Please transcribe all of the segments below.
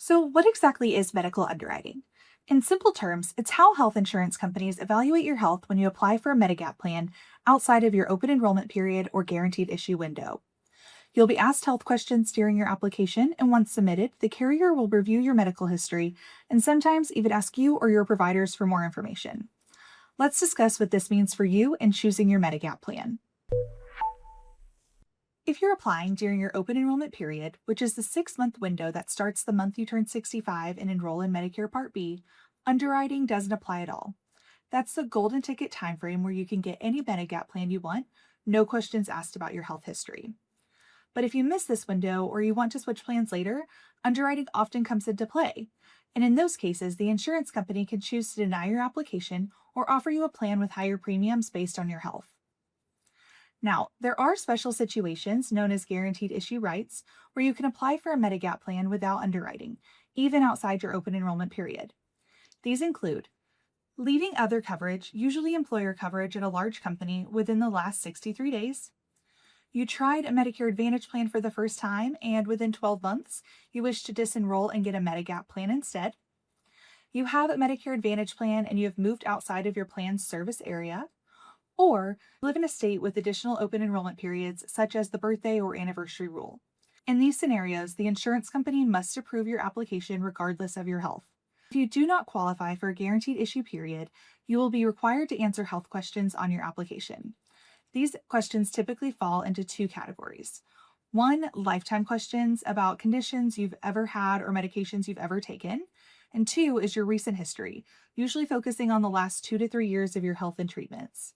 So, what exactly is medical underwriting? In simple terms, it's how health insurance companies evaluate your health when you apply for a Medigap plan outside of your open enrollment period or guaranteed issue window. You'll be asked health questions during your application, and once submitted, the carrier will review your medical history and sometimes even ask you or your providers for more information. Let's discuss what this means for you in choosing your Medigap plan. If you're applying during your open enrollment period, which is the 6-month window that starts the month you turn 65 and enroll in Medicare Part B, underwriting doesn't apply at all. That's the golden ticket timeframe where you can get any Medigap plan you want, no questions asked about your health history. But if you miss this window or you want to switch plans later, underwriting often comes into play. And in those cases, the insurance company can choose to deny your application or offer you a plan with higher premiums based on your health. Now, there are special situations known as guaranteed issue rights where you can apply for a Medigap plan without underwriting, even outside your open enrollment period. These include leaving other coverage, usually employer coverage at a large company, within the last 63 days. You tried a Medicare Advantage plan for the first time, and within 12 months, you wish to disenroll and get a Medigap plan instead. You have a Medicare Advantage plan and you have moved outside of your plan's service area. Or live in a state with additional open enrollment periods, such as the birthday or anniversary rule. In these scenarios, the insurance company must approve your application regardless of your health. If you do not qualify for a guaranteed issue period, you will be required to answer health questions on your application. These questions typically fall into two categories. One, lifetime questions about conditions you've ever had or medications you've ever taken. And two is your recent history, usually focusing on the last 2 to 3 years of your health and treatments.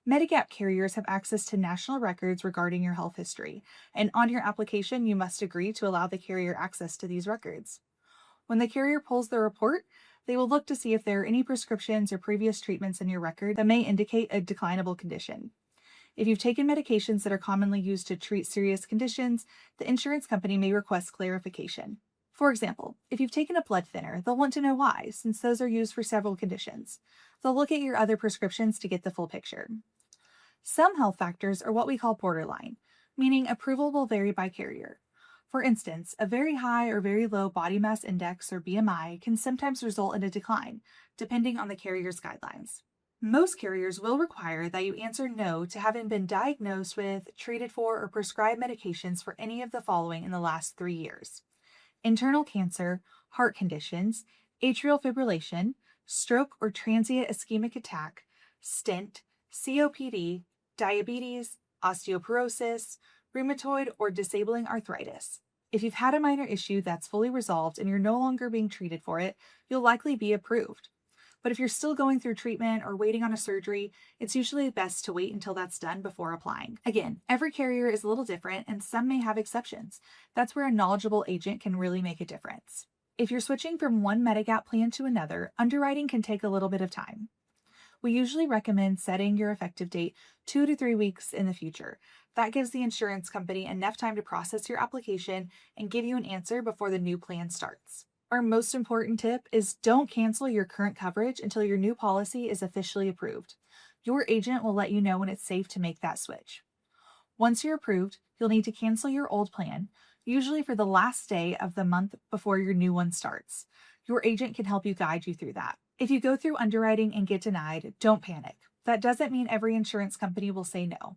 Medigap carriers have access to national records regarding your health history, and on your application, you must agree to allow the carrier access to these records. When the carrier pulls the report, they will look to see if there are any prescriptions or previous treatments in your record that may indicate a declinable condition. If you've taken medications that are commonly used to treat serious conditions, the insurance company may request clarification. For example, if you've taken a blood thinner, they'll want to know why, since those are used for several conditions. They'll look at your other prescriptions to get the full picture. Some health factors are what we call borderline, meaning approval will vary by carrier. For instance, a very high or very low body mass index or BMI can sometimes result in a decline, depending on the carrier's guidelines. Most carriers will require that you answer no to having been diagnosed with, treated for, or prescribed medications for any of the following in the last 3 years: internal cancer, heart conditions, atrial fibrillation, stroke or transient ischemic attack, stent, COPD, diabetes, osteoporosis, rheumatoid, or disabling arthritis. If you've had a minor issue that's fully resolved and you're no longer being treated for it, you'll likely be approved. But if you're still going through treatment or waiting on a surgery, it's usually best to wait until that's done before applying. Again, every carrier is a little different and some may have exceptions. That's where a knowledgeable agent can really make a difference. If you're switching from one Medigap plan to another, underwriting can take a little bit of time. We usually recommend setting your effective date 2 to 3 weeks in the future. That gives the insurance company enough time to process your application and give you an answer before the new plan starts. Our most important tip is don't cancel your current coverage until your new policy is officially approved. Your agent will let you know when it's safe to make that switch. Once you're approved, you'll need to cancel your old plan, usually for the last day of the month before your new one starts. Your agent can help you guide you through that. If you go through underwriting and get denied, don't panic. That doesn't mean every insurance company will say no.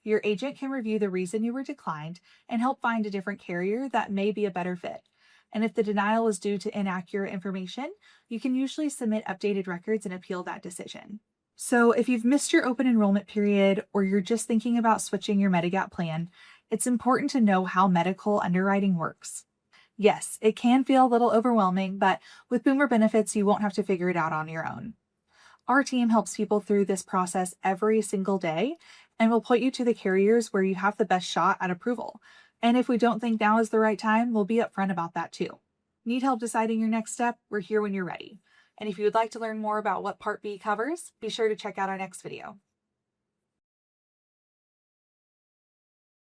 Your agent can review the reason you were declined and help find a different carrier that may be a better fit. And if the denial is due to inaccurate information, you can usually submit updated records and appeal that decision. So if you've missed your open enrollment period or you're just thinking about switching your Medigap plan, it's important to know how medical underwriting works. Yes, it can feel a little overwhelming, but with Boomer Benefits, you won't have to figure it out on your own. Our team helps people through this process every single day, and will point you to the carriers where you have the best shot at approval. And if we don't think now is the right time, we'll be upfront about that too. Need help deciding your next step? We're here when you're ready. And if you would like to learn more about what Part B covers, be sure to check out our next video.